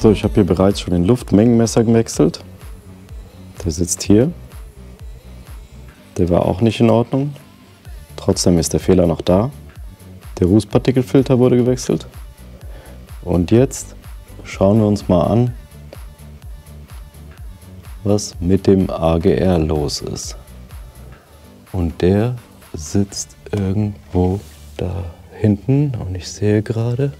So, ich habe hier bereits schon den Luftmengenmesser gewechselt. Der sitzt hier. Der war auch nicht in Ordnung. Trotzdem ist der Fehler noch da. Der Rußpartikelfilter wurde gewechselt. Und jetzt schauen wir uns mal an, was mit dem AGR los ist. Und der sitzt irgendwo da hinten und ich sehe gerade,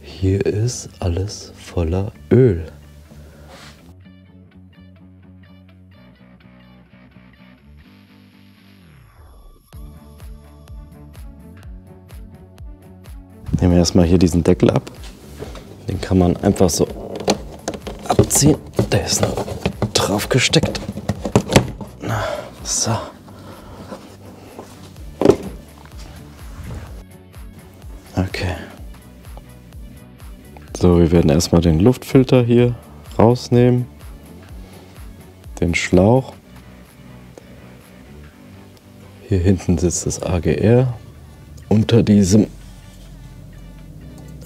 hier ist alles voller Öl. Nehmen wir erstmal hier diesen Deckel ab. Den kann man einfach so abziehen. Der ist noch drauf gesteckt. So. Okay. So, wir werden erstmal den Luftfilter hier rausnehmen. Den Schlauch. Hier hinten sitzt das AGR. Unter diesem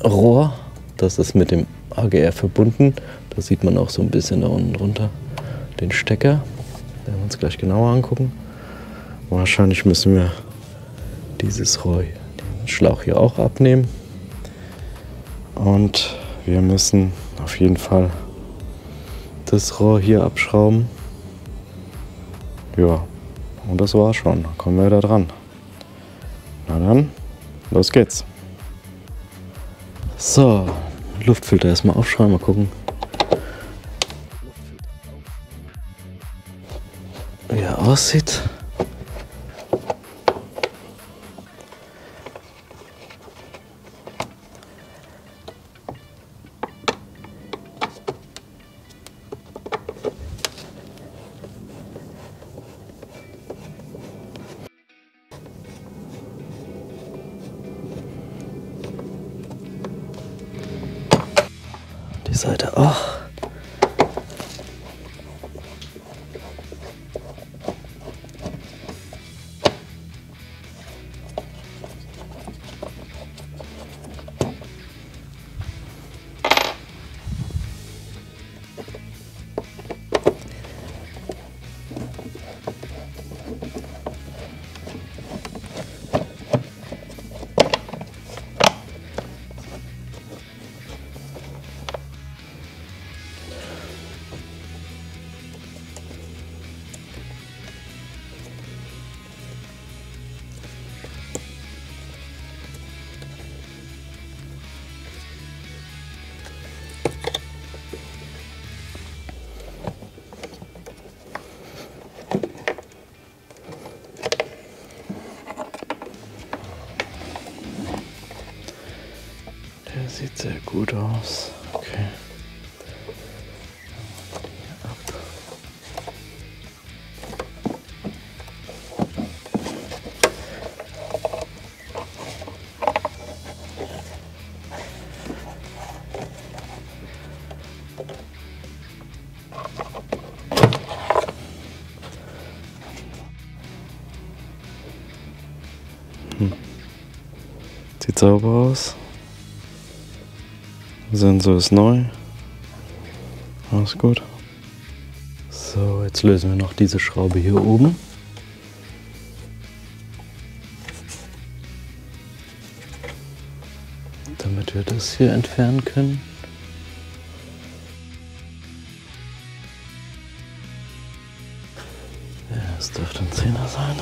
Rohr, das ist mit dem AGR verbunden. Da sieht man auch so ein bisschen da unten drunter den Stecker. Den werden wir uns gleich genauer angucken. Wahrscheinlich müssen wir dieses Rohr, den Schlauch hier auch abnehmen. Und wir müssen auf jeden Fall das Rohr hier abschrauben. Ja, und das war's schon. Dann kommen wir da dran. Na dann, los geht's. So, Luftfilter erstmal aufschrauben, mal gucken, wie er aussieht. Die Seite auch. Der sieht sehr gut aus. Okay. Sieht sauber aus. Sensor ist neu. Alles gut. So, jetzt lösen wir noch diese Schraube hier oben. Damit wir das hier entfernen können. Ja, es dürfte ein 10er sein.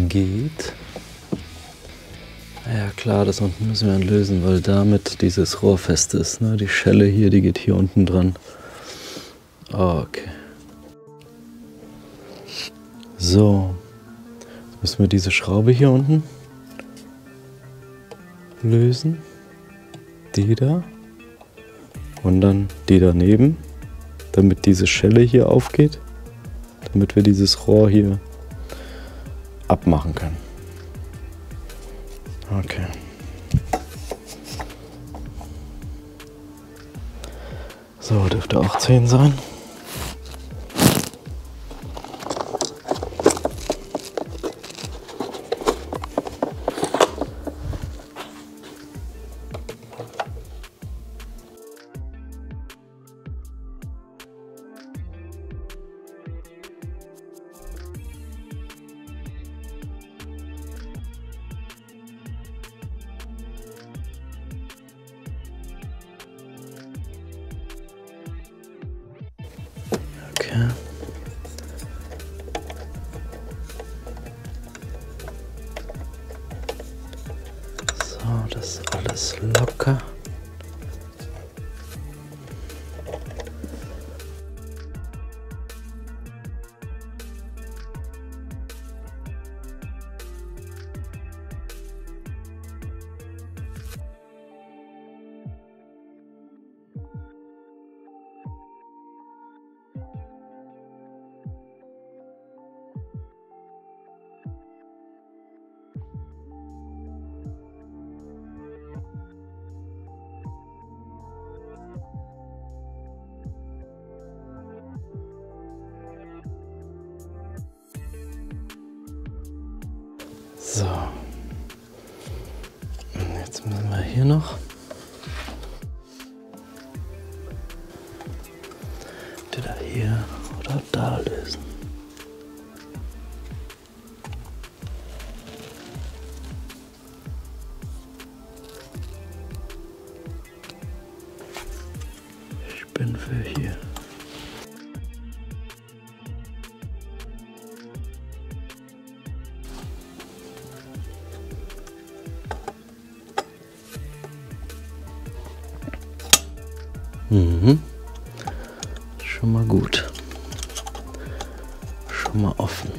Geht. Ja klar, das unten müssen wir lösen, weil damit dieses Rohr fest ist. Ne? Die Schelle hier, die geht hier unten dran. Okay. So. Jetzt müssen wir diese Schraube hier unten lösen. Die da. Und dann die daneben, damit diese Schelle hier aufgeht. damit wir dieses Rohr hier abmachen können. Okay. So, dürfte auch 10 sein. Okay. So, das ist alles locker. So, und jetzt müssen wir hier noch entweder hier oder da lösen. Ich bin für hier. Mhm. Schon mal gut. Schon mal offen.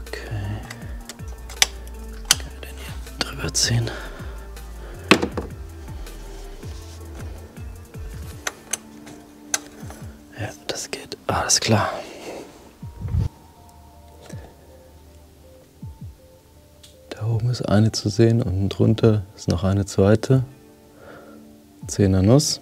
Okay. Kann ich den hier drüber ziehen? Ja, das geht. Alles klar. Da oben ist eine zu sehen, unten drunter ist noch eine zweite. 10er Nuss.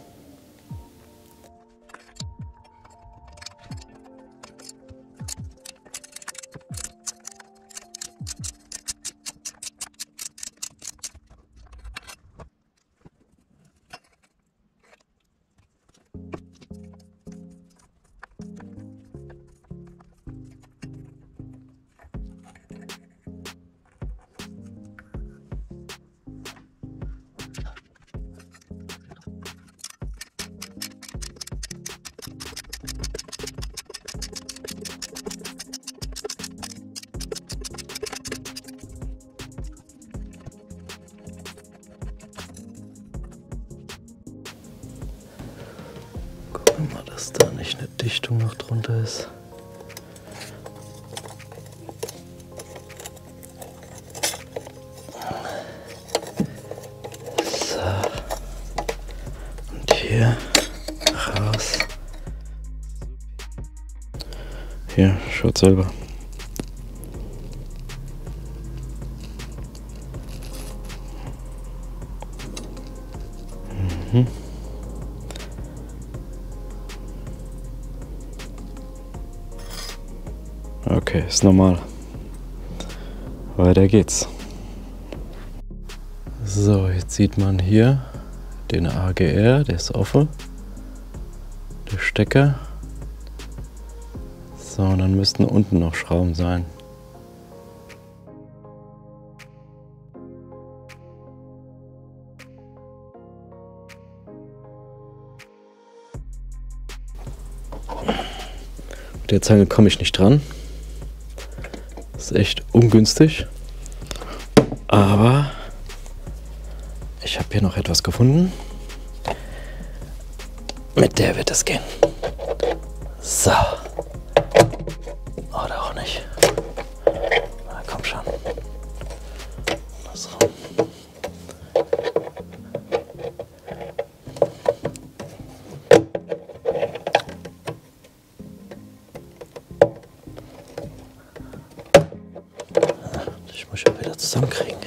Gucken wir mal, dass da nicht eine Dichtung noch drunter ist. So. Und hier raus. Hier, schaut selber. Mhm. Okay, ist normal. Weiter geht's. So, jetzt sieht man hier den AGR, der ist offen. Der Stecker. So, und dann müssten unten noch Schrauben sein. Mit der Zange komme ich nicht dran. Das ist echt ungünstig. Aber ich habe hier noch etwas gefunden. Mit der wird es gehen. So. Oder auch nicht. Na komm schon. So. zusammenkriegen.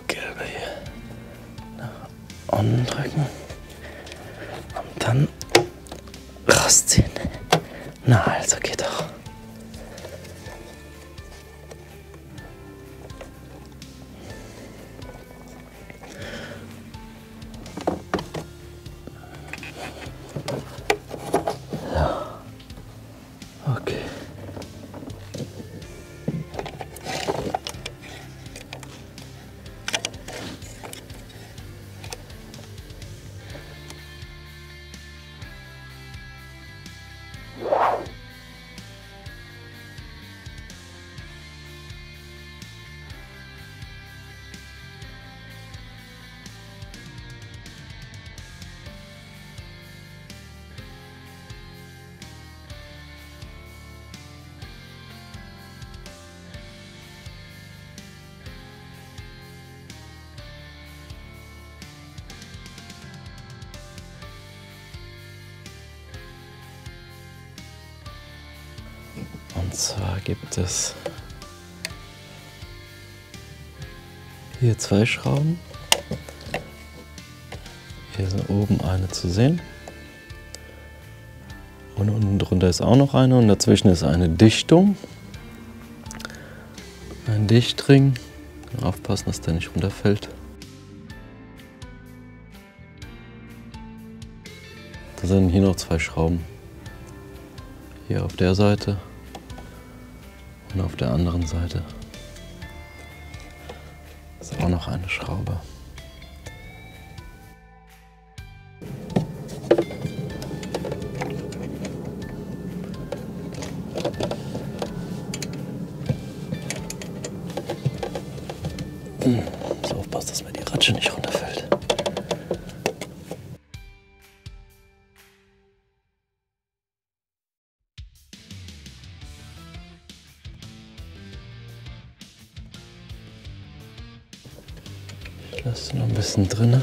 Gelbe hier nach unten drücken und dann rausziehen. Na, also geht doch. Ja. Okay. Und zwar gibt es hier 2 Schrauben. Hier ist oben eine zu sehen. Und unten drunter ist auch noch eine und dazwischen ist eine Dichtung. Ein Dichtring. Aufpassen, dass der nicht runterfällt. Da sind hier noch 2 Schrauben. Hier auf der Seite. Und auf der anderen Seite ist auch noch eine Schraube. Muss aufpassen, dass mir die Ratsche nicht runterfällt. Ich lasse noch ein bisschen drin.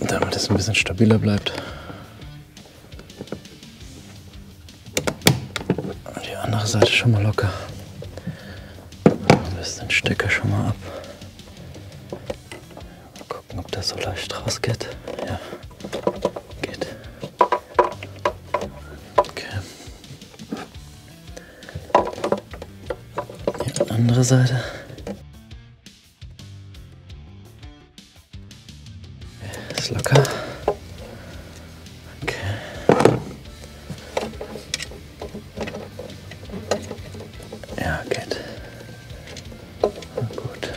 Damit es ein bisschen stabiler bleibt. Und die andere Seite schon mal locker. Ein bisschen den Stecker schon mal ab. Mal gucken, ob der so leicht rausgeht. Ja, geht. Okay. Die andere Seite. Ist locker. Okay. Ja, geht. Na gut.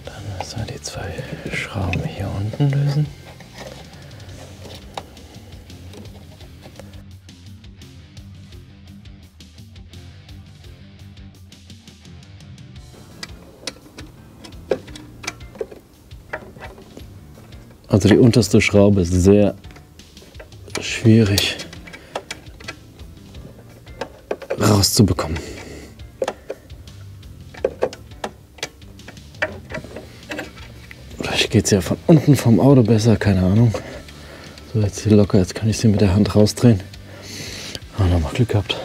Dann müssen wir die 2 Schrauben hier unten lösen. Also die unterste Schraube ist sehr schwierig rauszubekommen. Vielleicht geht es ja von unten vom Auto besser, keine Ahnung. So, jetzt hier locker, jetzt kann ich sie mit der Hand rausdrehen. Ah, nochmal Glück gehabt.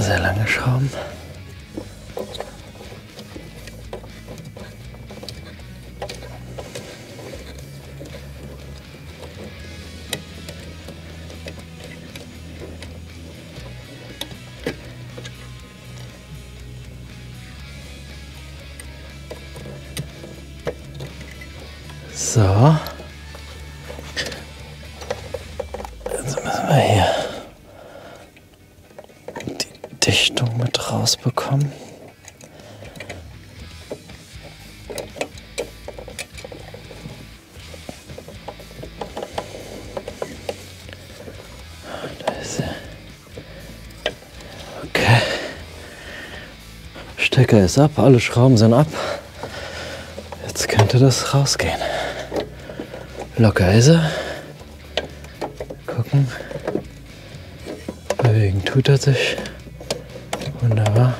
Sehr lange Schrauben. So. Jetzt müssen wir hier die Dichtung mit rausbekommen. Da ist er. Okay. Stecker ist ab, alle Schrauben sind ab. Jetzt könnte das rausgehen. Locker ist er. Gucken. Bewegen tut er sich. Wunderbar.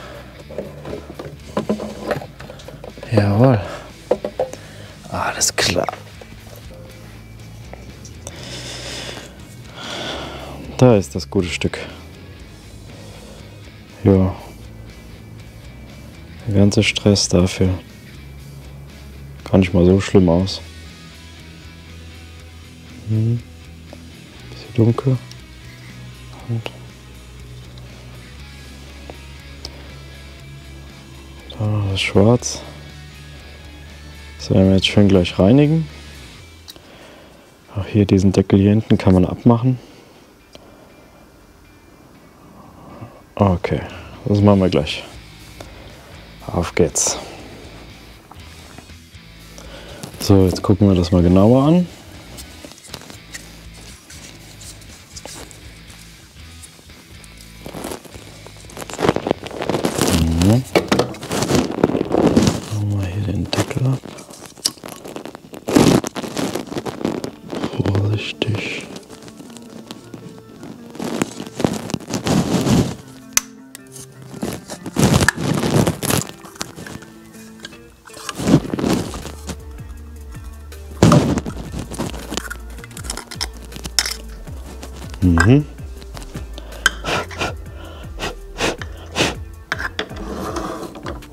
Jawohl. Alles klar. Da ist das gute Stück. Ja. Der ganze Stress dafür. Gar nicht mal so schlimm aus. Bisschen dunkel. Und da noch das Schwarz. Das werden wir jetzt schön gleich reinigen. Auch hier diesen Deckel hier hinten kann man abmachen. Okay, das machen wir gleich. Auf geht's. So, jetzt gucken wir das mal genauer an. Machen wir hier den Deckel ab. Vorsichtig.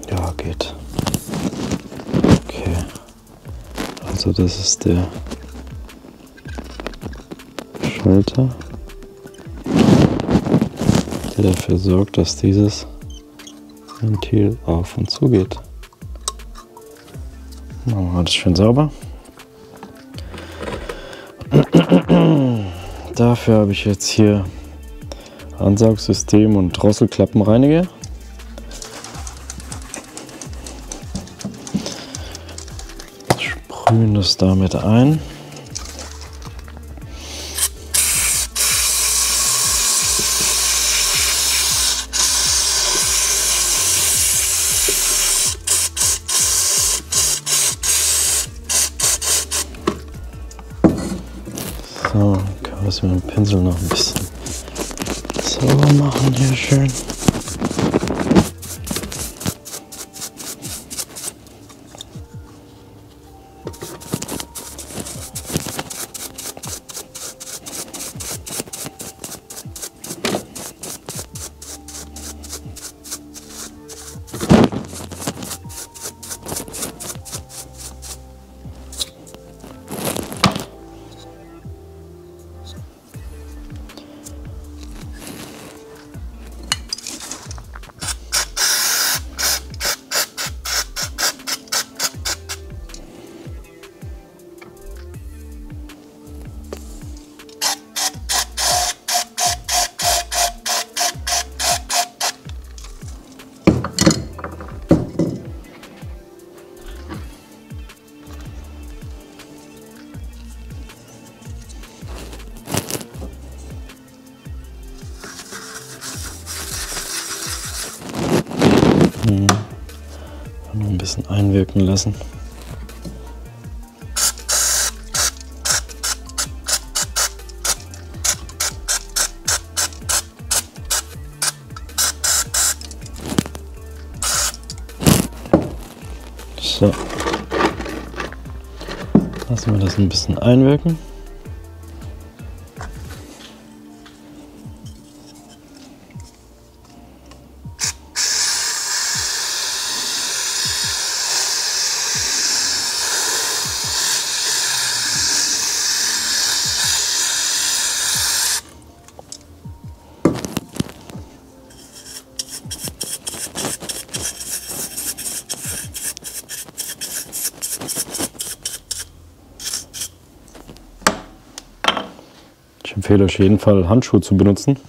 Ja, geht. Okay. Also das ist der Schalter, der dafür sorgt, dass dieses Ventil auf und zu geht. Machen wir das schön sauber. Dafür habe ich jetzt hier Ansaugsystem und Drosselklappenreiniger. Sprühen das damit ein. So, kann man das mit dem Pinsel noch ein bisschen sauber machen hier schön. Noch ein bisschen einwirken lassen. So. Lassen wir das ein bisschen einwirken. Ich empfehle euch auf jeden Fall, Handschuhe zu benutzen.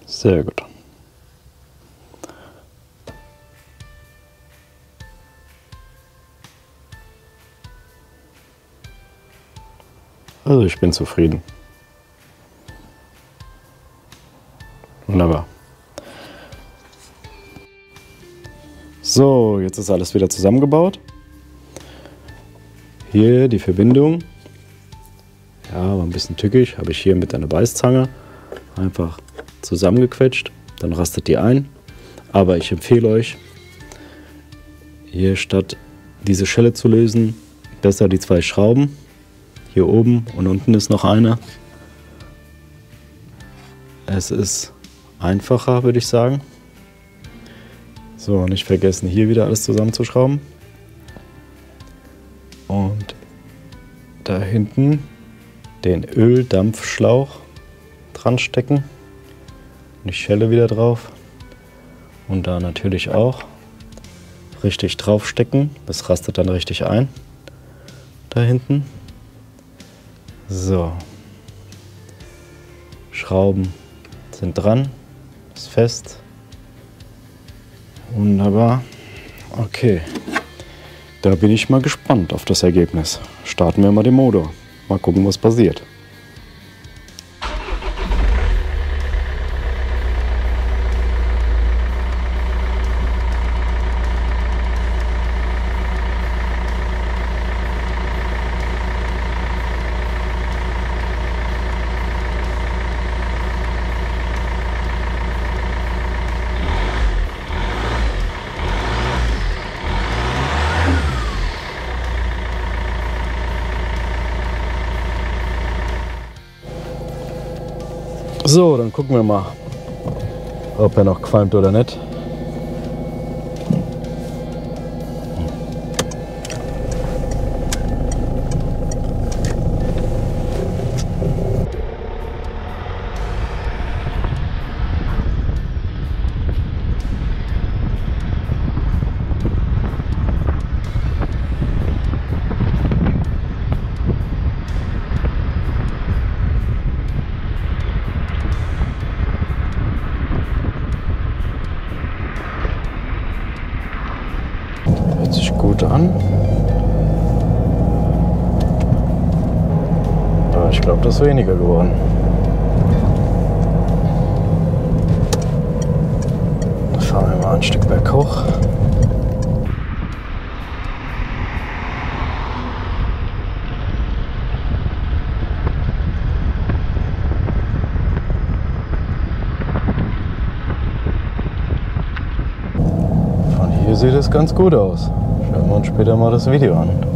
Sehr gut. Also ich bin zufrieden. Wunderbar. So, jetzt ist alles wieder zusammengebaut. Hier die Verbindung. Ja, war ein bisschen tückisch. Habe ich hier mit einer Beißzange einfach zusammengequetscht. Dann rastet die ein. Aber ich empfehle euch, hier statt diese Schelle zu lösen, besser die zwei Schrauben. Hier oben und unten ist noch eine. Es ist einfacher, würde ich sagen. So, nicht vergessen, hier wieder alles zusammenzuschrauben. Und da hinten den Öldampfschlauch dran stecken. Die Schelle wieder drauf. Und da natürlich auch richtig drauf stecken. Das rastet dann richtig ein. Da hinten. So. Schrauben sind dran. Ist fest. Wunderbar. Okay. Da bin ich mal gespannt auf das Ergebnis. Starten wir mal den Motor. Mal gucken, was passiert. So, dann gucken wir mal, ob er noch qualmt oder nicht. ich glaube, das ist weniger geworden. Dann fahren wir mal ein Stück berghoch. Von hier sieht es ganz gut aus. Schauen wir uns später mal das Video an.